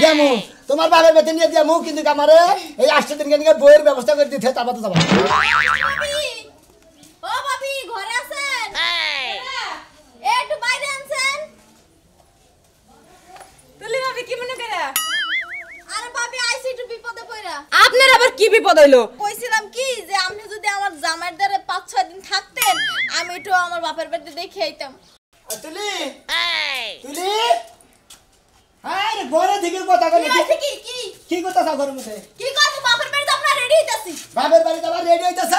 দেমু তোমার বাবার বেতন নিয়ে দেমু কিন্তু আমারে এই 8 দিন কেন বইয়ের ব্যবস্থা করে দিতে তারপর তো যাবা ও ভাবি ঘরে আছেন একটু বাইরে আছেন তুলি ভাবি কি মনে করে আরে ভাবি আইছি একটু বিপদে পড়া আপনার আবার কি বিপদ হইলো কইছিলাম কি যে আপনি যদি আমার জামাইয়ের দ্বারে 5-6 দিন থাকতেন আমি একটু আমার বাপের বাড়িতে দেখে আইতাম তুলি তুলি আরে ঘরে থেকে কথা কই কি কথা সব ঘরের মধ্যে কি করব বাপের বাড়িতে আমরা রেডি হইতাছি বাবার বাড়ি যাবার রেডি হইতাছ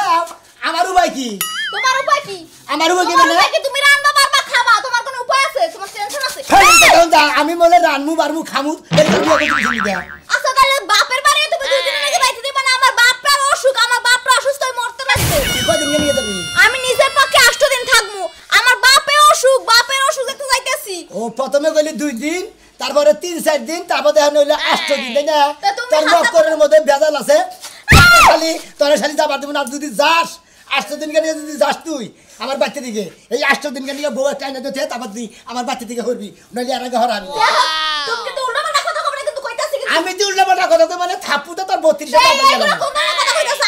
আমার উপায় কি তোমার উপায় কি আমার উপায় কি মানে তুমি রান্না পারবা খাবা তোমার কোনো উপায় আছে তোমার টেনশন আছে আমি বলে রানমু বারমু খামু আচ্ছা তাহলে বাপের বাড়ি তুমি 2 দিন আগে বাইতে দিবা না আমার বাপটা অসুখ আমার বাপটা অসুস্থ হয়ে মরতে লাগছে কয়দিন নিয়ে যাবি আমি নিজের পক্ষে 8 দিন থাকবো আমার বাপের অসুখ একটু যাইতেছি ও প্রথমে কইলি 2 দিন তারপরে 3-4 দিন তারপর দেখেন হইলো 8 দিন তাই না তোর মকরের মধ্যে ভেজাল আছে খালি তোরে খালি যাবার দিব না যদি যাস 8 দিন কেন যদি যাস তুই আমার বাচ্চা দিকে এই 8 দিন কেন বউ কাইনা দিতে তারপর তুই আমার বাচ্চা দিকে হরবি নইলে আর আগে হরাবি তুমি কিন্তু উল্টাপাল্টা কথা কইরা কিন্তু কইতাছি আমি তো উল্টাপাল্টা কথা কই মানে থাপুটা তোর 32 টাকা গেল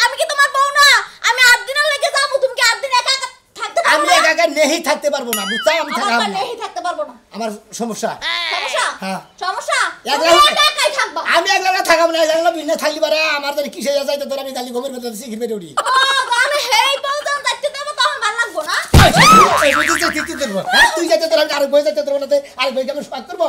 আমি কি তোমার বউ না আমি 8 দিন লাগে যাবো তুমি কি 8 দিন একা থাকতে পারবে আমি একা একা নেহি থাকতে পারবো না বুঝছ আমি থাকব না নেহি থাকতে পারবো না আমার সমস্যা হ্যাঁ সমস্যা একাই থাকবা আমি একলা থাকব না একলা বিনা থাকলি পারে আমার যদি কিসে যায় তো তোর আমি গালি ঘুমের ভিতর শিখি বেরে উড়ি ও গানে হেই বলতাম যাইতে দেব তখন ভালো লাগবো না এই বুঝি তো ঠিক করব তুই যাইতে তোর আমি আরেক বই যাইতে তোর না আরেক বই কেমন স্বাদ করব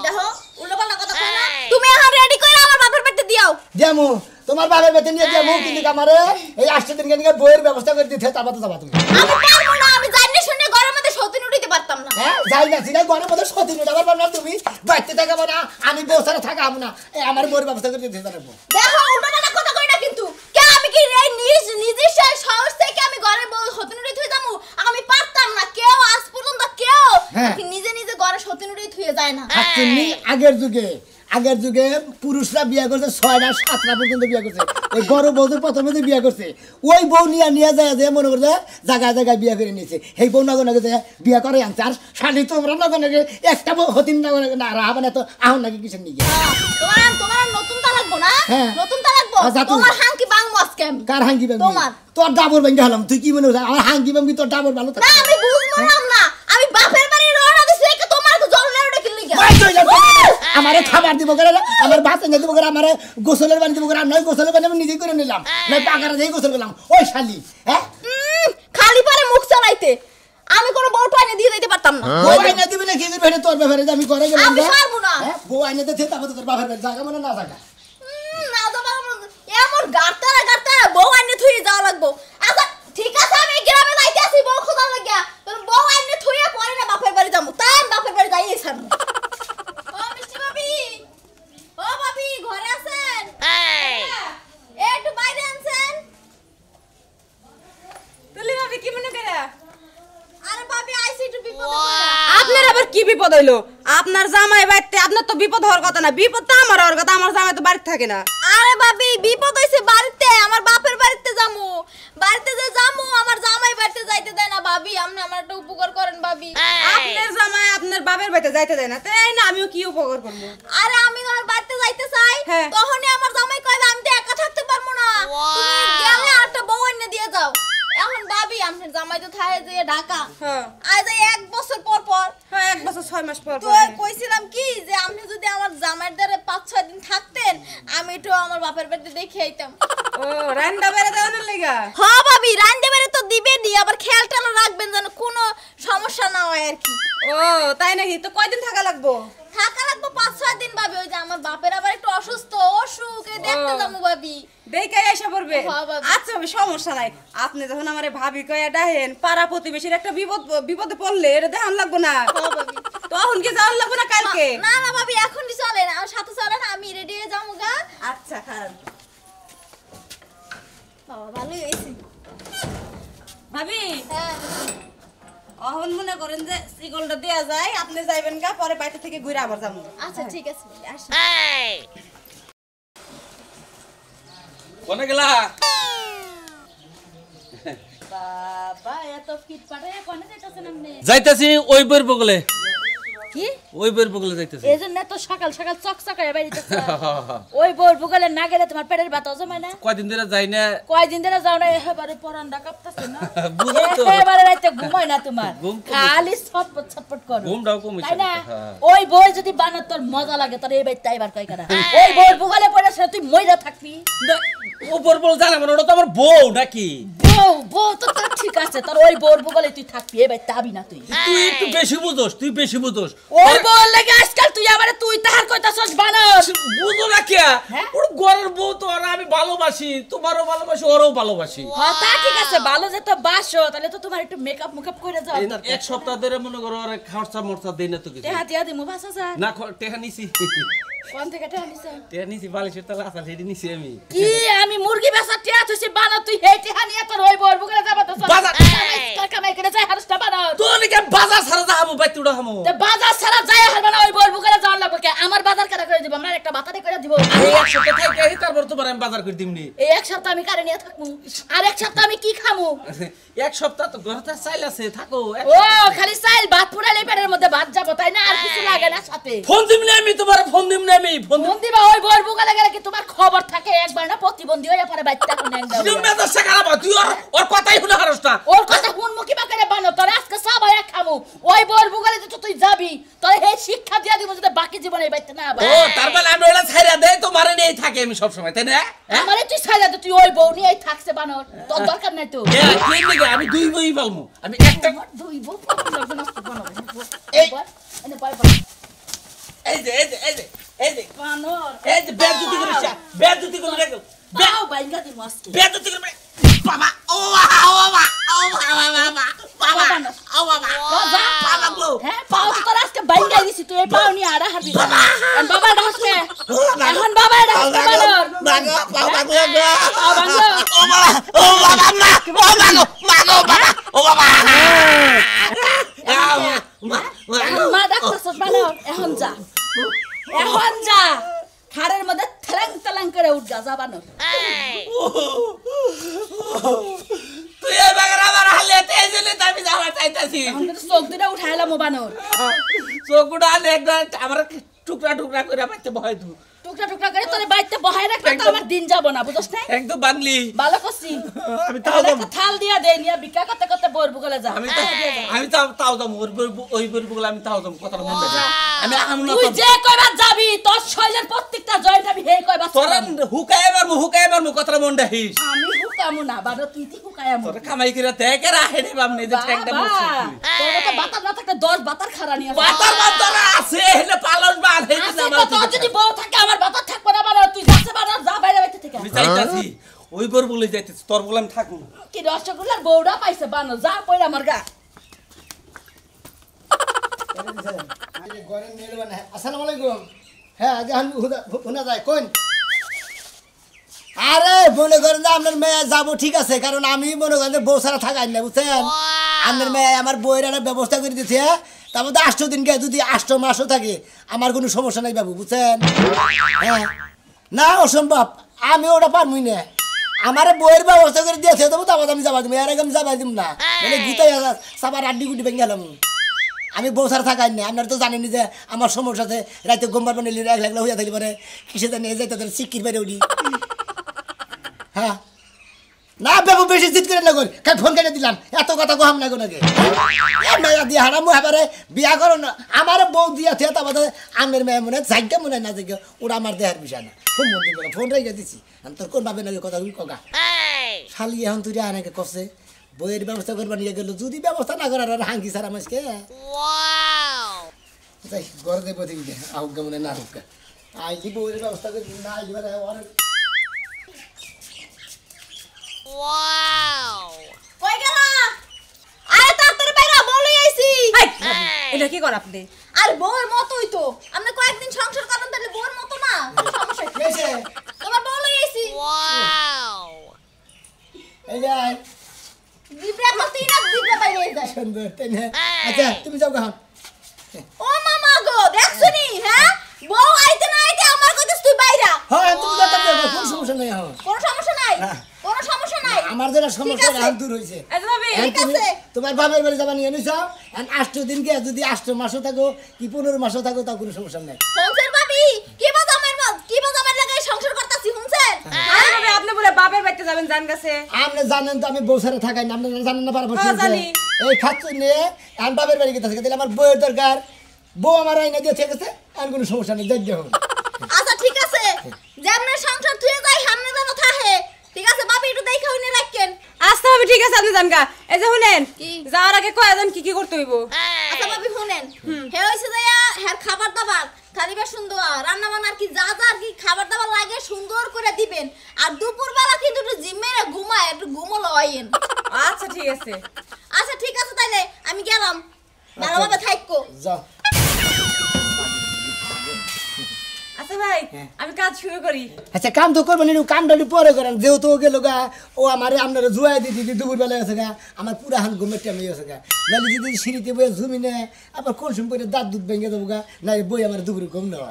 দেখো উল্টাপাল্টা কথা কই না তুমি এখন রেডি কইরা আমার বাপের বাড়িতে দিও দেমু তোমার বাবার বেতন নিয়ে দেমু কিন্তু আমারে এই 8 দিন কেন বইয়ের ব্যবস্থা করে দিতে তারপর তো যাবা তুমি আমি পারবো না আমি জানি শুনে ঘরের মধ্যে সতীন উঠিতে পারতাম না হ্যাঁ যাই না সিনা ঘরের মধ্যে সতীন উঠাবার পারবা না তুমি বাইতে থাকবা না আমি বউ ছাড়া থাকাম না এই আমার বইয়ের ব্যবস্থা করে দিতে পারবো দেখো উল্টাপাল্টা কথা কই না কিন্তু কে আমি কি এই নিজের সাহস থেকে আমি ঘরে সতীন উঠিতে হই যামু আমি পারতাম না কেউ আজ পর্যন্ত কেউ নিজে নিজে ঘরে সতীন উঠিতে হয়ে যায় না তুমি আগের যুগে পুরুষরা বিয়ে করছে 6টা 7টা পর্যন্ত বিয়ে করছে ওই বড় বউদের প্রথমে যে বিয়ে করছে ওই বউ নিয়ে যায় যে মনে করছে জায়গায় বিয়ে করে নিয়েছে সেই বউ নগর নাকি বিয়ে করে আনছে আর শালি তোমরা নগর নাকি একটা বউ হতিন নগর না রাহা না তো আহন নাকি কিসের নিয়ে তোমার নতুন তা লাগবো না নতুন তা লাগবো তোমার হাঙ্কি বাংবো আজকে আমি কার হাঙ্কি বাংবি তোমার তোর ডাবর ভাঙ্গি হলাম তুই কি মনে হচ্ছে আমার হাঙ্কি বাংবি তোর ডাবর ভালো না আমি বুঝলাম না আমি বাপের বাড়ি রওনা দিছি একে তোমার তো জল লেড়ে কি লাগা আমারে খাবার দিব করে আমার ভাত এনে দিব করে আমারে গোসলের পানি দিব করে আমি গোসলের পানি আমি নিজেই করে নিলাম না পাকারে দিয়ে গোসল করলাম ওই শালি হ্যাঁ খালি পারে মুখ চালাইতে আমি কোনো বউ টাইনে দিয়ে দিতে পারতাম না বউ আইনা দিবি না কি করে তোর ব্যাপারে আমি করে গেলাম আমি পারবো না বউ আইনা দিতে তারপর তোর বাবার জায়গা মানে না জায়গা না দাদা এমন গাড়তারা বউ আইনে থুই যাওয়া লাগবো আচ্ছা ঠিক আছে আমি গ্রামে যাইতে আসি বউ খোদা লাগিয়া তোর বউ আইনে থুইয়া পরে না বাপের বাড়ি যাবো তাই আমি বাপের বাড়ি যাইয়ে ছাড়বো ও মিষ্টি ভাবি ঘরে আছেন একটু বাইরে আছেন তুলি ভাবি কি মনে করে আরে ভাবি আইছি একটু বিপদে আপনার আবার কি বিপদ হইলো আপনার জামাই বাড়িতে আপনার তো বিপদ হওয়ার কথা না বিপদ তো আমার হওয়ার কথা আমার জামাই তো বাড়িতে থাকে না আরে ভাবি বিপদ হইছে বাড়িতে আমার বাপের বাড়িতে যামু আমার জামাই বাড়িতে যাইতে দেয় না ভাবি আপনি আমার একটা উপকার করেন ভাবি আপনার জামাই আপনার বাপের বাড়িতে যাইতে দেয় না তাই না আমিও কি উপকার করব আরে আমি আমার বাড়িতে যাইতে চাই তখনই আমার জামাই কইবে আমি তো একা থাকতে পারবো না তুমি গেলে আরেকটা বউ এনে দিয়ে যাও এখন ভাবি আপনার জামাই তো থাকে যে ঢাকা আজ 1 বছর পর 1 বছর 6 মাস পর তো কইছিলাম কি যে আপনি যদি আমার জামাইয়ের দ্বারে 5-6 দিন থাকতেন আমি একটু আমার বাপের বাড়িতে দেখে আইতাম ও রান্না বেরে দেওয়ার লাগা হ্যাঁ ভাবি রান্না বেরে তো দিবেনই আবার খেয়ালটাও রাখবেন যেন কোনো সমস্যা না হয় আর কি ও তাই নাকি তো কয়দিন থাকা লাগবো 5-6 দিন ভাবি ওই যে আমার বাপের আবার একটু অসুখে দেখতে যাবো ভাবি দেখাই এসে পড়বে আচ্ছা ভাবি সমস্যা নাই আপনি যখন আমারে ভাবি কইয়া ডাহেন পাড়া প্রতিবেশীর একটা বিপদে পড়লে এটা দেখান লাগবো না তখন কি যাওয়ার লাগবো না কালকে না ভাবি এখনই চলেন আমার সাথে চলেন আমি রেডি হয়ে যাবো গা আচ্ছা খারাপ বাবা ভালোই হয়েছে ভাবি অহন মনে করেন যে সিগলটা দেয়া যায় আপনি যাইবেন গা পরে বাইরে থেকে ঘুরে আবার যাবো আচ্ছা ঠিক আছে আসি কোনে গেলা বাবা এত ফিটফাটে কোনে যাইতাছেন আপনি যাইতাছি ওই বইর বগলে কি ওই বইয়ের বগলে যাইতেছি এই জন্য তো সকাল সকাল চকচকায় বাইরিতেছ ওই বোর বুগলে না গেলে তোমার পেটের ব্যথা জমে না কয়দিন ধরে যাই না কয়দিন ধরে যাও না এবারে পরান্ডা কাঁপতাছে না বুঝো তো এবারে রাতে ঘুমায় না তোমার ঘুম কমে খালি ছটপট ছটপট করো ঘুমটাও কমিছে তাই না ওই বই যদি বানাত তোর মজা লাগে তোর এই বাইতে আইবার কই করা ওই বইয়ের বুগলে পড়ে সে তুই মইরা থাকবি উপর বল জানা মানে ওটা তো আমার বউ নাকি বউ তো তোর ঠিক আছে তোর ওই বউর বুগলে তুই থাকবি এই বাইতে আবি না তুই তুই একটু বেশি বুঝোস তুই বেশি বুঝোস ওই বউর লাগে আজকাল তুই আমারে তুই তাহার কইতাছস বানর বুঝো না কে হ্যাঁ? ওর ঘরের বউ তো আর আমি ভালোবাসি তোমারও ভালোবাসি ওরও ভালোবাসি হ্যাঁ তা ঠিক আছে ভালো যে তো বাসো তাহলে তো তোমার একটু মেকআপ মুকআপ করে যাও দরকার এক সপ্তাহ ধরে মনে করো আর খরচা মরচা দেই না তো কিছু টেহা দিয়া দিমু 5000 না টেহা নিছি কোন থেকে টেহা নিছ টেহা নিছি বালিশের তলা আসা হেডি নিছি আমি কি আমি মুরগি বেচা টেহা তুই বানা তুই হে টেহা নিয়ে তোর ওই বউর বুকে যাবা তো বাজার কামাই করে যাই হারস্তা বানা তো নাকি বাজার ছাড়া যাবো বাইতে উড়া হামু তে বাজার ছাড়া যাই হারবা না ওই বউর বুকে যাওয়ার লাগবে কে আমার বাজার কাটা করে দিব আমরা একটা বাতারে করে দিব এই এক সপ্তাহ থেকে তারপর তোমার আমি বাজার করে দিমনি এই এক সপ্তাহ আমি কারে নিয়ে থাকমু আর এক সপ্তাহ আমি কি খামু এক সপ্তাহ তো ঘরতে চাইল আছে থাকো ও খালি চাইল ভাত পুরালে পেটের মধ্যে ভাত যাবো তাই না আর কিছু লাগে না সাথে ফোন দিমনি আমি তোমার ফোন দিমনি আমি ফোন ফোন দিবা ওই বউর বুকে গেলে কি তোমার খবর থাকে একবার না প্রতিবন্ধী হয়ে পরে বাচ্চা কোন একদম দিম না তো শেখারা তুই ওর কথাই শুনে হারসটা ওর কথা কোন মুখি বাকারে বানো তোর আজকে সবাই এক খামু ওই বউর বুকে তো তুই যাবি তোর হে শিক্ষা দিয়া দিব যদি বাকি জীবনে এই বাইতে না আবার ও তার মানে আমি ওলা ছাইরা দেই তোমারে নেই থাকে আমি সব সময় তাই না আমারে তুই ছাইরা দে তুই ওই বউ নিয়েই থাকছে বানর তোর দরকার নাই তো এ কি নিগে আমি দুই বই পালমু আমি একটা আমার দুই বউ পছন্দ নষ্ট বানর এই এনে পাই পাই এই যে এই যে এই যে এই যে বানর এই যে বেজুতি করিস বেজুতি করে রেখো বাও বাইঙ্গা দি মাস্কি বেজুতি করে বাবা ও বাবা ও বাবা বাবা ও বাবা বাবা গো হ্যাঁ পাও তো তোর আজকে বাইঙ্গা দিছি তুই এই পাও নিয়ে আড়া হারবি বাবা ডাকছে এখন বাবা ডাকছে বানর মাগো বাবা গো পাও ভাঙলো ও বাবা মা ও মাগো বাবা ও বাবা এখন মা ডাকতেছস বানর এখন যা খাড়ের মধ্যে ঠেলাং ঠেলাং করে উঠ যা বানর তুই এই বাগার আমার হালেতে এসেলে আমি যাওয়া চাইতাছি এখন তো চোখ দুটা উঠাইলাম বানর চোখটা একদম আমার টুকরা টুকরা করে পাইতে ভয় দু টুকরা টুকরা করে তোর বাইতে বহাই রাখলে তো আমার দিন যাব না বুঝছ না একদম বানলি ভালো করছি আমি তাও যাবো থাল দিয়া দে নিয়া বিকা করতে করতে বোর বুগলে যা আমি তাও যাবো ওই বইগুলো আমি তাও যাবো কথা মন দেখে আমি আমনা তুই যে কয়বার যাবি তোর শৈলের প্রত্যেকটা জয়েন্ট আমি হে কয়বার তোরা হুকায় মারমু কথা মন দেখিস আমি হুকামু না বারো তুই হুকায়ামু তোরা কামাই করে দেখে রাখে রে বামনে যে ঠ্যাংটা বসে তোর তো বাতার না থাকতে 10 বাতার খারা নিয়ে বাতার বাতারা আছে হেলে পালস বাল হেলে আছে তো তোর যদি বউ থাকে আমার বাতার থাকবে না বাবা তুই যাচ্ছে বাবা যা বাইরে বাইতে থেকে আমি চাইতাছি ওই বর বলে যাইতেছি তোর বলে আমি থাকবো না কি রসগোল্লার বউরা পাইছে বানো যা পয়রা আমার গা আসসালামু আলাইকুম হ্যাঁ এখন শোনা যায় কোন আরে মনে করেন যে আপনার মেয়ে যাবো ঠিক আছে কারণ আমি মনে করেন যে বউ ছাড়া থাকাই না বুঝছেন আপনার মেয়ে আমার বইয়ের একটা ব্যবস্থা করে দিচ্ছে তার মধ্যে 8 দিন গিয়ে যদি 8 মাসও থাকে আমার কোনো সমস্যা নাই বাবু বুঝছেন হ্যাঁ না অসম্ভব আমি ওটা পারবই না আমার বইয়ের ব্যবস্থা করে দিয়েছে তবু তারপর আমি যাবা দিব এর আগে আমি যাবা দিব না মানে গুতাই সাবার আড্ডি গুটি ভেঙে গেলাম আমি বউ ছাড়া থাকাই না আপনারা তো জানেনি যে আমার সমস্যা আছে রাতে গোমবার বানিয়ে এক লাগলে হইয়া থাকলে পরে কিসে জানিয়ে যাই তাদের সিকির বাইরে উঠি হ্যাঁ না বাবু বেশি জিত করে লাগল ফোন কেটে দিলাম এত কথা কহাম না নাকি মেয়া দিয়ে হারামু এবারে বিয়া করো না আমার বউ দিয়া থিয়া তারপর আমের মেয়ে মনে জায়গা মনে না জায়গা ওরা আমার দেহার বিষয় না ফোন মন্দির করে ফোন রেখে দিছি আমি তোর কোন ভাবে নাকি কথা কগা শালি এখন তুই আনাকে কষে বইয়ের ব্যবস্থা করবা নিয়ে গেল যদি ব্যবস্থা না করার আর হাঙ্কি সারা মাসকে তাই ঘরে দেবো দিকে আহুকা মনে না হুকা আইলি বইয়ের ব্যবস্থা করি না আইলি কই গেল আরে তাড়াতাড়ি বাইরে বলে আইছি এটা কি কর আপনি আর বউয়ের মতই তো আমরা কয়েকদিন সংসার করেন তাহলে বউয়ের মতো না কোনো সমস্যা কি কেছে তোমার বলে আইছি এই যে জিব্রা করতেই না জিব্রা বাইরে যায় সুন্দর তাই না আচ্ছা তুমি যাও গান ও মামা গো দেখছনি হ্যাঁ বউ আইতে না আইতে আমার কইছিস তুই বাইরা হ্যাঁ তুমি যাও কোন সমস্যা নাই এখন কোনো সমস্যা নাই কোনো সমস্যা নাই আমার যেটা সমস্যা এখন দূর হইছে এই যে ভাবি এখন তুমি তোমার বাবার বাড়ি যাবা নিয়ে নিছাও আর 8 দিন কে যদি 8 মাসও থাকো কি 15 মাসও থাকো তা কোনো সমস্যা নাই। হুনছেন ভাবি কি বাজামের লাগাই সংসার করতাছি হুনছেন? আরে ভাবি আপনি বলে বাপের বাড়িতে যাবেন জান গাছে। আপনি জানেন তো আমি বউ ছাড়া থাকাই না, আপনি জানেন না পারবো হ্যাঁ, জানি। এই খাচ্ছি নিয়ে আমি বাপের বাড়ি গেতেছি, তাহলে আমার বউয়ের দরকার, বউ আমার আইনা দিয়ে ঠিক আছে, আর কোনো সমস্যা নেই, যাই দেখুন। আচ্ছা ঠিক আছে, যেমন সংসার থুয়ে যাই সামনে যেন থাহে, ঠিক আছে ভাবি একটু দেখা হইনে রাখেন। আচ্ছা ভাবি ঠিক আছে আপনি জান গা। এই যে শুনেন কি? যাওয়ার আগে কয়জন কি কি করতে হইব? আচ্ছা ভাবি শুনেন, হে হইছে যে হের খাবার দাবার খালিবা সুন্দর রান্না বান্না আর কি যা যা আর কি খাবার দাবার লাগে সুন্দর করে দিবেন, আর দুপুরবেলা কিন্তু একটু জিমে ঘুমায়, একটু ঘুমো লয়েন। আচ্ছা ঠিক আছে। আচ্ছা ঠিক আছে তাইলে আমি গেলাম, ভালোভাবে থাকো। যাও। আচ্ছা ভাই আমি কাজ শুরু করি। আচ্ছা কাম তো করবেন, একটু কামটা একটু পরে করেন, যেহেতু গেল গা ও আমার আপনারা জুয়াই দিদি দুপুরবেলা আছে গা, আমার পুরা হান ঘুমের টাইম হয়ে গেছে গা, নাহলে যদি সিঁড়িতে বয়ে ঝুমি নেয় আবার কোন সময় করে দাঁত দুধ ভেঙে দেবো গা, না বই আমার দুপুরে ঘুম নেওয়া।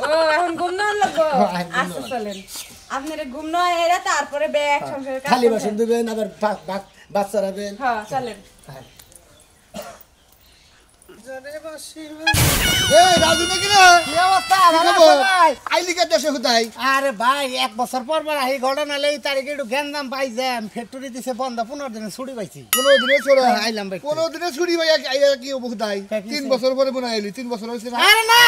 ও এখন ঘুম না লাগবো। হ্যাঁ, ঘুম আচ্ছা না। চলেন আপনার ঘুম না এরা তারপরে ব্যাগ সংসারের কাজ খালি করবেন। বাসন দেবেন, আবার বাচ্চা রাখবেন। হ্যাঁ চলেন। রাজু নাকি না? কি অবস্থা? কি ভালো খবর? আছো ভাই? আইলি কে দেশে কোথায়? আরে ভাই 1 বছর পর আহি ঘটনা লেই তারিখে একটু গ্যান্দাম পাই যাম, ফ্যাক্টরি দিছে বন্ধ, 15 দিনে ছুটি পাইছি। 15 দিনে ছোড়া আইলাম ভাই। 15 দিনে ছুটি ভাই আইয়া কি হবো কোথায়? তা কি 3 হইছে? বছর পরে মনে আইলি 3 বছর হইছে না? আরে না,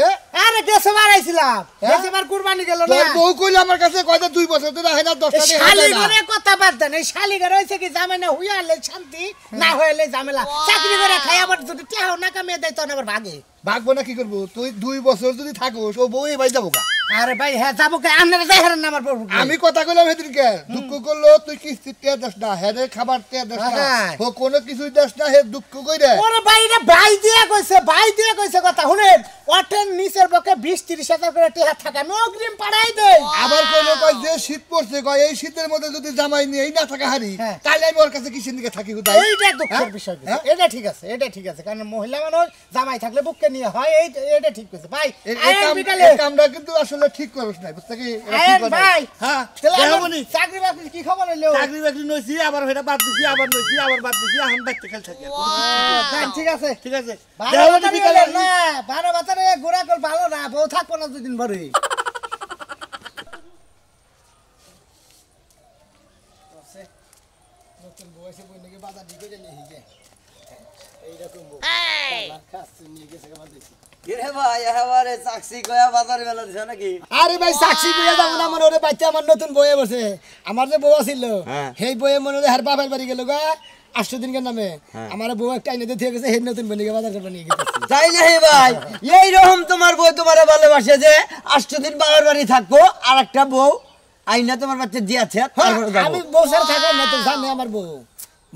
এ? আরে দেশবার আইছিলাম, হ্যাঁ? দেশবার কুরবানি গেল না। তোর বউ কইলে আমার কাছে কয়টা 2 বছর ধরে আহে না 10টা দিয়ে শালি হাজার না। করে কথা বাদ দেন, এই শালি করে হইছে কি জামাই না হইয়া হলে শান্তি, না হইলে ঝামেলা। চাকরি করে খাই আবার যদি টেহাও না কামিয়ে দেয় তখন আবার ভাগে। ভাগবো না কি করবো? তুই 2 বছর যদি থাকোস ও বউ ভাই যাবো কা? আরে ভাই হ্যাঁ যাবো কে, আপনারা যাই হারেন না আমার বউ। আমি কথা কইলাম সেদিনকে, দুঃখ করলো তুই কিস্তি তে দেস না, হেরে খাবার তে দেস না, হ্যাঁ। ও কোনো কিছুই দেস না, হে দুঃখ কইরে। ওরে ভাই রে, ভাই দিয়ে কইছে কথা শুনেন, ওঠেন নিচের পক্ষে 20-30 হাজার করে টেহা থাকে, আমি অগ্রিম পাঠাই দেই। আবার কইলো কয় যে শীত পড়ছে কয় এই শীতের মধ্যে যদি জামাই নিয়ে এই না থাকা হারি, হ্যাঁ। তাহলে আমি ওর কাছে কিসের দিকে থাকি কোথায়? এইটা দুঃখের হ্যাঁ? বিষয় কিন্তু। হ্যাঁ? এটা ঠিক আছে, এটা ঠিক আছে, কারণ মহিলা মানুষ জামাই থাকলে বুককে নিয়ে হয়, এটা ঠিক কইছে ভাই। আয়েন বিকালে এই কামটা কিন্তু আসলে ঠিক করছ না, বুঝতে কি? এটা ঠিক আয়েন কথা। ভাই, হ্যাঁ, তাহলে দেখাবো আমার নি। চাকরি বাকরি কি খবর হইলো? চাকরি বাকরি নইছি, আবার হেটা বাদ দিছি, আবার নইছি, আবার বাদ দিছি, এখন বাইতে খেল থাকি। যান, ঠিক আছে। ঠিক আছে। ভালো দেখাবো নি বাতারে বিকালে। না, ভালো বাতারে ঘোরা কল ভালো না, বউ থাকবো না দুদিন ভরে। নতুন বউ এসে বই নাকি বাজার দিকে নিয়ে হিগে এইরকম বউ খাচ্ছে নিয়ে গেছে আমার দেখি। আরে ভাই সাক্ষী দিয়ে যাবো না, আমার ওরে বাচ্চা আমার নতুন বইয়ে বসে, আমার যে বউ ছিল সেই বইয়ে মনে হয় হার বাপের বাড়ি গেল গা 8 দিনের নামে, আমার বউ একটা আইনে দিয়ে গেছে, সেই নতুন বনিকে বাজার করবে নিয়ে গেছে। তাই না হে ভাই, এইরকম তোমার বউ তোমারে ভালোবাসে যে 8 দিন বাবার বাড়ি থাকবো, আর একটা বউ আইনা তোমার বাচ্চা দিয়েছে, তারপরে যাবো। আমি বউ সার থাকা না তো জানি আমার বউ,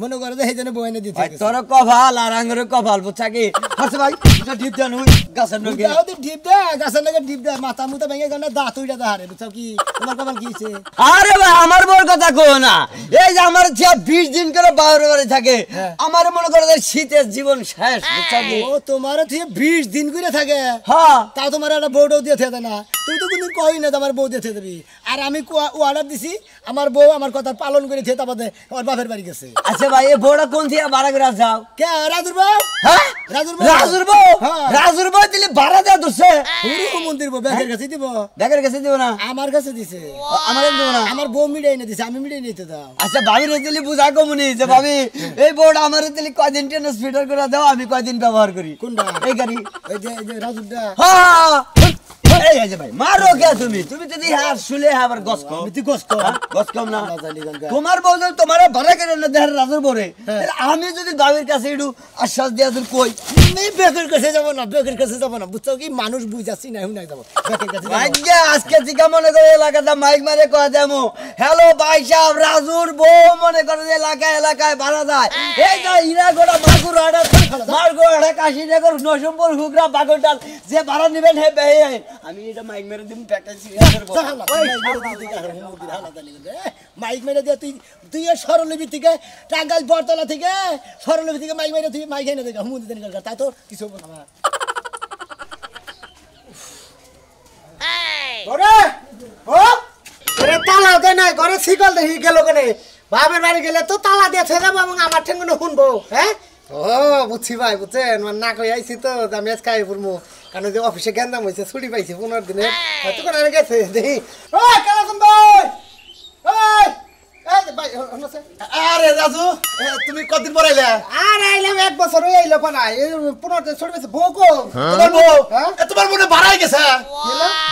মনে করে যে সেই জন্য বউ এনে দিতে ভাই তোর কপাল আর আঙ্গুর কপাল, বুঝছা কি? হাসে ভাই এটা ঠিক জানো গাছের নগে ডিপ দে গাছের নাকি ডিপ দে, মাথা মুথা ভেঙে গেলে দাঁত উইটা দাঁড়ে, বুঝছো কি তোমার কপাল কি হয়েছে? আরে ভাই আমার বউর কথা কো না, এই যে আমার ছেলে 20 দিন করে বাবার বাড়ি থাকে, আমার মনে করে যে শীতের জীবন শেষ, বুঝছা কি? ও তোমার থেকে 20 দিন করে থাকে, হ্যাঁ তাও তোমার একটা বউটাও দিয়ে থাকে না, তুমি তো কোনদিন কই না তোমার বউ দিয়ে দেবি, আর আমি অর্ডার দিছি আমার বউ আমার কথা পালন করে খেতে আমাদের আমার বাপের বাড়ি গেছে। আচ্ছা ভাই এই বউটা কোন থেকে ভাড়া করে যাও? কে রাজুর বউ? হ্যাঁ রাজুর বউ? রাজুর বউ, হ্যাঁ। রাজুর বউ দিলে ভাড়া দেওয়া দোষে হুরু মন্দির বউ ব্যাগের কাছে দিব, ব্যাগের কাছে দিব না, আমার কাছে দিছে, আমার দিব না। আমার বউ মিটাই না দিছে, আমি মিটাই নিতে দাও। আচ্ছা ভাবি রেজিলি বুঝা কমুনি যে ভাবি এই বোর্ড আমার দিলি কয়দিন ট্রান্সমিটার করে দাও, আমি কয়দিন ব্যবহার করি। কোনটা? এই গাড়ি। এই যে রাজুরটা। হ্যাঁ এই যে ভাই মারো কে তুমি যদি হাত শুলে আবার গস কম, তুই কষ্ট গস কম না। আল্লাহ জানি গঙ্গা। তোমার বউ যদি তোমার ভাড়া করে না দেহার রাজুর বরে, আমি যদি দাবির কাছে একটু আশ্বাস দিয়া যদি কই আমি বেকের কাছে যাবো না, বেকের কাছে যাবো না, বুঝছো কি মানুষ বুঝাচ্ছি না, হুনাই যাবো বেকের কাছে যাবো। ভাগ্যে আজকে থেকে মনে করে এলাকাটা মাইক মারে কয়া যাবো, হ্যালো ভাই সাহেব রাজুর বউ মনে করে যে এলাকায় ভাড়া যায়, এই যে হীরাগড়া মাগুর হাটা কাশীনগর নরসিংপুর হুগরা বাগরডাল যে ভাড়া নেবেন হে বেহে আমি এটা মাইক মেরে দিম প্যাকেজ মাইক মেরে দিয়ে তুই সরলবি থেকে টাঙ্গাইল বরতলা থেকে সরলবি থেকে মাইক মেরে তুই মাইক এনে দেখ হুমুদি দেন তাই তো কিছু হবো না। তালা দেয় নাই ঘরে শিকল দেখি গেল কেন, বাপের বাড়ি গেলে তো তালা দিয়ে যাবো এবং আমার ঠেঙ্গুনো শুনবো। হ্যাঁ ও বুঝছি ভাই বুঝছেন মানে না কই আইছি তো যে আমি আজকে আই পড়মু কারণ যে অফিসে গেন্দাম হয়েছে ছুটি পাইছি 15 দিনে হয়তো করে আর গেছে দেখি ওই কালাম ভাই ওই এই ভাই হনছে আরে রাজু তুমি কতদিন পর আইলা আর আইলাম এক বছর হই আইলো কোনা এই 15 দিন ছুটি পাইছে বউকো তোমার বউ হ্যাঁ? তোমার মনে বাড়াই গেছে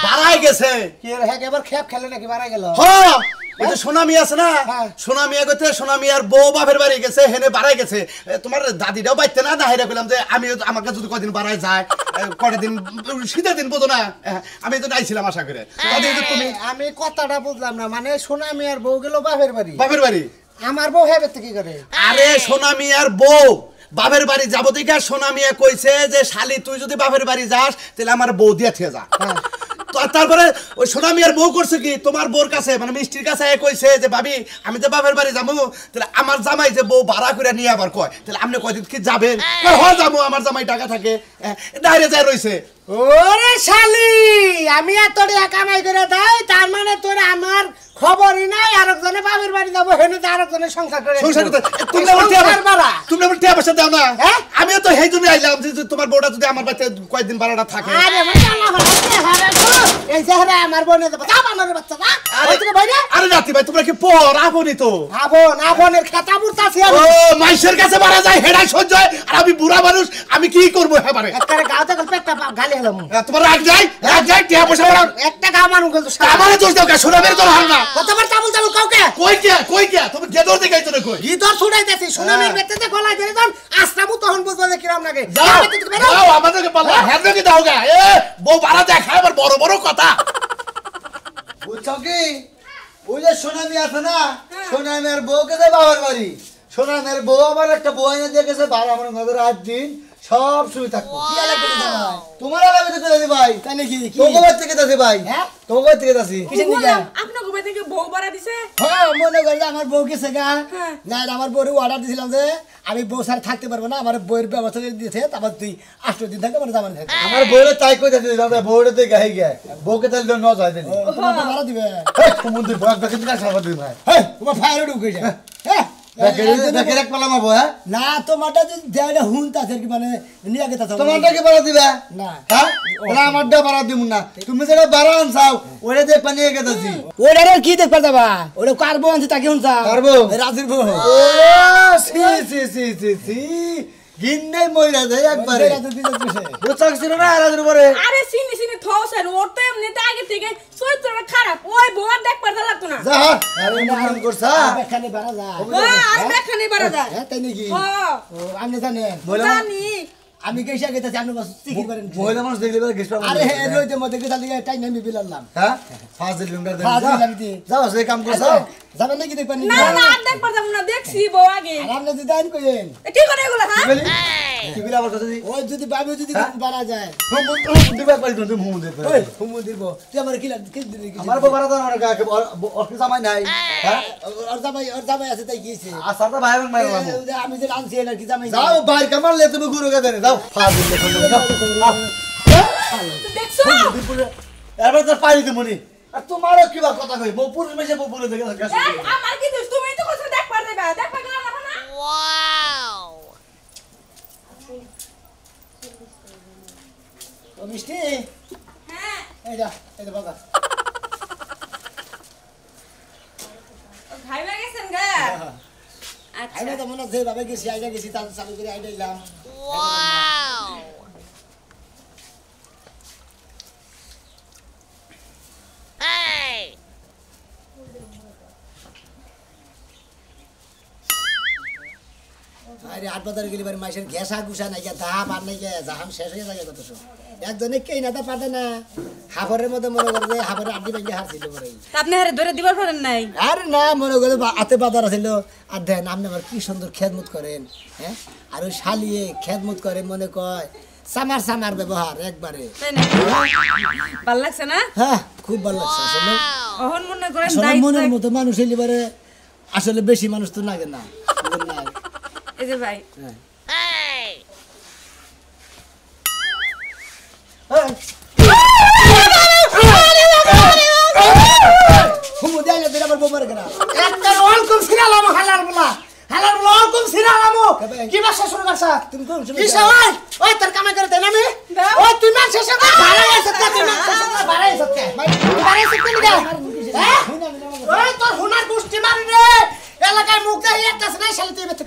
বাড়াই গেছে কি রে হ্যাঁ এবার খেপ খেলে নাকি মারা গেল হ্যাঁ ওই যে সোনামি আছে না হ্যাঁ। সোনামি আগতে সোনামি আর বউ বাপের বাড়ি গেছে হেনে বাড়াই গেছে তোমার দাদিটাও বাইতে না না হেরে বললাম যে আমি আমাকে যদি কদিন বাড়াই যায় কটা দিন শীতের দিন বোঝো না আমি তো আইছিলাম আশা করে তুমি আমি কথাটা বুঝলাম না মানে সোনামি আর বউ গেল বাপের বাড়ি বাপের বাড়ি আমার বউ হেবে কি করে আরে সোনামি আর বউ বাপের বাড়ি যাবো থেকে সোনামিয়া কইছে যে শালি তুই যদি বাপের বাড়ি যাস তাহলে আমার বউ দিয়ে থেকে যা তারপরে ওই সোনামিয়ার বউ করছে কি তোমার বউর কাছে মানে মিষ্টির কাছে কইছে যে ভাবি আমি তো বাপের বাড়ি যাবো তাহলে আমার জামাই যে বউ ভাড়া করে নিয়ে আবার কয় তাহলে আপনি কয়দিন কি যাবেন হয় যাবো আমার জামাই টাকা থাকে ডাইরে যায় রইছে ওরে শালি আমি এত টাকা কামাই করে দেই তার মানে তোর আমার খবরই নাই আরেকজনে বাপের বাড়ি যাবো হেনে তো আরেকজনের সংসার করে সংসার করতে তুমি আমার টিয়া পয়সা দাও না আমিও তো সেই জন্য আইলাম যে তোমার বউটা যদি আমার বাড়িতে কয়েকদিন ভাড়াটা থাকে আরে এই চেহারা আমার বোনের আমার বাচ্চা না আরে রাতি ভাই তোমরা কি পর আপনি তো আবনের খেতা বুড়তাছি ও মাইশের কাছে মারা যায় হেডাই সহ্য হয় আর আমি বুড়া মানুষ আমি কি করবো হেবারে একটা গাও থেকে পেটটা গালি হলাম তোমার রাগ যায় টিয়া পয়সা বাড়াও একটা গাও মানুষ কিন্তু আমারে দোষ দাও কা সোনামের তো হার না কতবার চাবুল কাউকে কই কে তুমি গেদর দেখাইছো না কই গিদর ছুড়াইতেছি সোনামের বেতেতে গলায় ধরে তখন আস্তাবু তখন বুঝবো যে কিরম লাগে যাও আমাদেরকে পাল্লা হেড কি দাও গা এ বউ বাড়া যায় খায় আবার বড় বড় কথা বুঝছো কি ওই যে সোনামি আছে না সোনামের বউকে দেয় বাবার বাড়ি সোনামের বউ আবার একটা বউ এনে দিয়ে গেছে 12 দিন সব শুয়ে থাকবো তোমার আলাদা থেকে দাদি ভাই তাই নাকি তোমার থেকে দাদি ভাই হ্যাঁ তোমার থেকে দাসি কিসের দিকে আপনার ঘুমে থেকে বউ বাড়া দিছে হ্যাঁ মনে করি যে আমার বউ গেছে গা না আমার বউর অর্ডার দিয়েছিলাম যে আমি বউ সাথে থাকতে পারবো না আমার বউয়ের ব্যবস্থা করে দিয়েছে তারপর তুই 8 দিন থাকে মানে জামান থাকে আমার বউরে তাই কই দাদি দাদা বউরে তো গাই গে বউকে তাহলে ন যায় দিলি তোমার তো ভাড়া দিবে সমুদ্র বয়াক দেখে দিলা সারা দিন ভাই হেই তোমার ফায়ার ঢুকে যায় হ্যাঁ দেখে এক পালা মাবো হ্যাঁ না তোমারটা যদি দেয়টা হুনতা কি মানে নিয়ে গেতা তোমারটা কি বাড়া দিবা না হ্যাঁ ওরা আমারটা বাড়া দিব না তুমি যেটা বাড়া আনছাও ওরে দেখ পানিয়ে গেতাছি ওরে কি দেখবা যাবা ওরে কারবো আনছে তাকে হুনছা কারবো? রাজুর বউ ও সি গিন্নাই মইরা যায় একবারে রাজুর বিজনেস বসে বুঝছাক ছিল না রাজুর উপরে আরে সিনি থসেন ওর তো এমনিতে আগে থেকে চরিত্রটা খারাপ ওই বউ আর দেখ পারতে লাগতো না যা আরে মন করছা এখানে বাড়া যায় আর দেখানি বাড়া যায় হ্যাঁ তাই নাকি হ্যাঁ ও আপনি জানেন জানি আমি কেসা গেতেছি আপনি বস চিকির পারেন মহিলা মানুষ দেখলে পরে গেছ পাবো আরে হ্যাঁ রইতে মধ্যে গেছাল দিকে টাইম আমি বিলালাম হ্যাঁ ফাজিল লুঙ্গা দেন ফাজিল আমি দি। যাও সে কাম করছ যাবেন নাকি দেখবেন না না আর দেখ পারতাম না দেখছি বউ আগে আর আপনি যদি আইন কইেন কি করে এগুলো হ্যাঁ বলি কি বলি আবার কথা দি ওই যদি বাবু যদি বাড়া যায় দিবা পারি তুমি হুম দে ওই হুমু দিব তুই আমার কি দিবি কি আমার বাবা তো আমার কাকে অফিস আমাই নাই হ্যাঁ ওর জামাই আছে তাই কিছে আসার তো ভাই মারলাম আমি যে আনছি এর কি জামাই যাও বাইর কামালে তুমি গুরু কে দেন যাও ফাজিল দেখো দেখছো এবার তো পারি দিমুনি আর তোমারও কিবা কথা কই বউ পুরুষ মেশে বউ পুরুষ দেখে গেছে আমার কি দোষ তুমি তো কথা দেখ পারতে বা দেখ পাগলা না না ও মিষ্টি হ্যাঁ এই বাবা ভাই গেছেন গা আচ্ছা আইনা তো মনে যে ভাবে গেছি আইনা গেছি তার চালু করে আইনাইলাম আরে আট বাজারে গেলি বাড়ি মাইসের ঘেসা গুসা নাই গিয়া দাম আর নাই গিয়া জাহাম শেষ হয়ে যায় কত সব একজনে কেই না তা পারে না হাবরের মধ্যে মনে করে যে হাবরের আড্ডি ভেঙে হারছিল পরে আপনি হারে ধরে দিবার পারেন নাই আরে না মনে করে হাতে বাজার আছিল আর দেন আপনি আবার কি সুন্দর খেদমত করেন হ্যাঁ আর ওই শালিয়ে খেদমত করে মনে কয় সামার ব্যবহার একবারে তাই না ভাল লাগছে না হ্যাঁ খুব ভালো লাগছে আসলে ওহন মনে করেন আসলে দায়িত্ব মনের মতো মানুষ হইলে পারে আসলে বেশি মানুষ তো লাগে না এই যে ভাই হুমু দেয় না দিলে আবার বোমার কেনা একটা ওয়ালকুম সিরালাম হালার বলা ওয়ালকুম সিরালাম কি বাসা শুরু বাসা তুমি কোন সময় কিসে ওই ওই তোর কামে করে দেন আমি দাও। ওই তুই মার শেষে ভাড়া এসে তুই মার শেষে ভাড়া এসে ভাড়া এসে কি নিগা হ্যাঁ ওই তোর হুনার গোষ্ঠী মারি রে এলাকায় মুখ দেই একটা না শালি তুই বেতে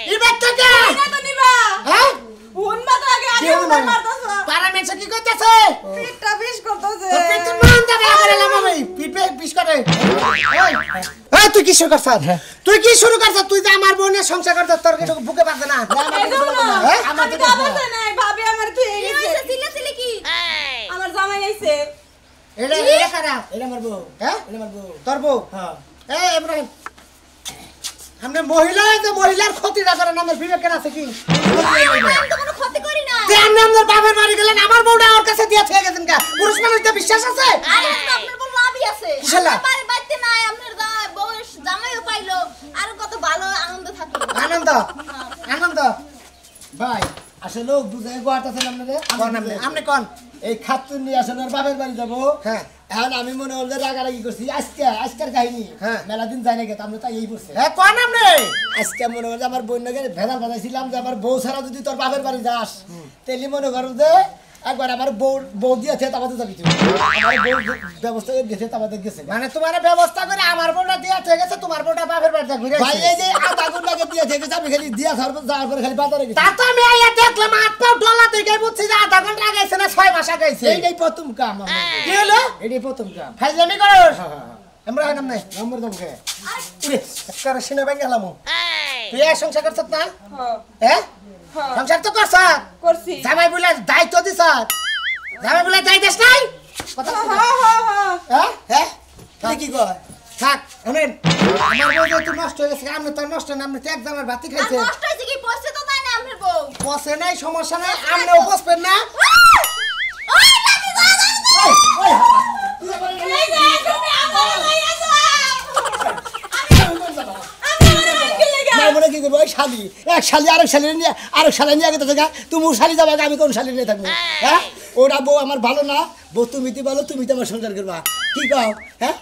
ই বেতে কে না তো নিবা হ্যাঁ হুন মা তো আগে আগে হুন মারতাছ পারা মেছে কি কইতাছে পিঠটা বিষ করতেছে তোর পিঠ মান দেবে করে লাম আমি পিঠে বিষ করে এই তুই কি শুরু করছ তুই কি শুরু করছ তুই যে আমার বোনের সংসার করছ তোর কিছু বুকে পাচ্ছে না হ্যাঁ আমার আমি তো কাবাতে নাই ভাবি আমার তুই এই কি হইছে সিলে সিলে কি আমার জামাই আইছে এটা এটা কারা এটা মারবো হ্যাঁ এটা মারবো তোর বউ হ্যাঁ এই ইব্রাহিম আমরা মহিলা যে মহিলার ক্ষতিটা করে নামের বিবেকের আছে কি আমি তো কোনো ক্ষতি করি না যে আপনি আপনার বাপের বাড়ি গেলেন আমার বউটা ওর কাছে দিয়ে থেকে গেছেন কা পুরুষ মানুষটা বিশ্বাস আছে আরে তো আপনার বড় লাভই আছে কিসের লাভ? আপনার বাড়ি বাইতে নাই আপনার বউ জামাইও পাইলো আর কত ভালো আনন্দ থাকলো আনন্দ আনন্দ ভাই আসলে বুঝাই গোয়াটাছেন আপনাদের কোন আপনি আপনি কোন এই খাতুন নিয়ে আসেন ওর বাপের বাড়ি যাবো হ্যাঁ এখন আমি মনে হল যে রাগারাগি করছি আজকের কাহিনী হ্যাঁ। মেলা দিন যাই না গেছে আমরা তাই এই করছে হ্যাঁ কোন আপনি আজকে মনে হল যে আমার বন্যাকে ভেদাল বাজাইছিলাম যে আমার বউ ছাড়া যদি তোর বাপের বাড়ি যাস তেলি মনে করো যে একবার আমার বউ দিয়েছে তাবাতে যাবি তুই আমার বউ ব্যবস্থা করে দিয়েছে তাবাতে গেছে মানে তোমার ব্যবস্থা করে আমার বউটা দিয়ে থেকে গেছে তোমার বউটা বাপের বাড়িতে ঘুরে ভাই আসছে এই যে আধা ঘন্টাকে দিয়েছে গেছে আমি খালি দিয়া যাওয়ার পরে খালি বাজারে গেছি তা তো আমি আইয়া দেখলাম হাত পাও ডলা দেখে বুঝছি যে আধা ঘন্টা আগাইছে না 6 মাস আগাইছে এইটাই প্রথম কাম আমার কি হলো এটাই প্রথম কাম ফাইজলামি করস হ্যাঁ হ্যাঁ আমরা নাম নাই নম্বর দমকে করে সিনে ব্যাংক গেলাম তুই এক সংসার করছত না হ্যাঁ হ্যাঁ হ্যাঁ সংসার তো করছ করছি জামাই বলে দায়িত্ব দিছ জামাই বলে দায়িত্ব দিস নাই কথা হ্যাঁ হ্যাঁ হ্যাঁ হ্যাঁ হ্যাঁ তুই কি কয় থাক শুনেন আমার বউ তো নষ্ট হয়ে গেছে আপনি তো নষ্ট না আপনি তো এক জামার বাতি আর খাইছেন নষ্ট হইছে কি পড়ছে তো তাই না আপনার বউ বসে নাই সমস্যা নাই আপনিও বসবেন না ওই নানি দাদা ওই ওই এই যে তুমি আমার লইয়া যাও মার মনে কি করবো ওই শালি এক শালি আরেক শালি নিয়ে আরেক শালি নিয়ে আগে তো থাকা তুমি শালি যাবে আমি কোন শালি নিয়ে থাকবো হ্যাঁ ওরা বউ আমার ভালো না বউ তুমি তো ভালো তুমি তো আমার সংসার করবা কি কও হ্যাঁ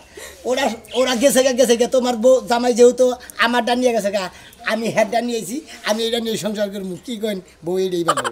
ওরা গেছে গে তোমার বউ জামাই যেহেতু আমারটা নিয়ে গেছে গা আমি হেডটা নিয়েছি আমি এটা নিয়ে সংসার করবো কি কইন বউ এটাই ভালো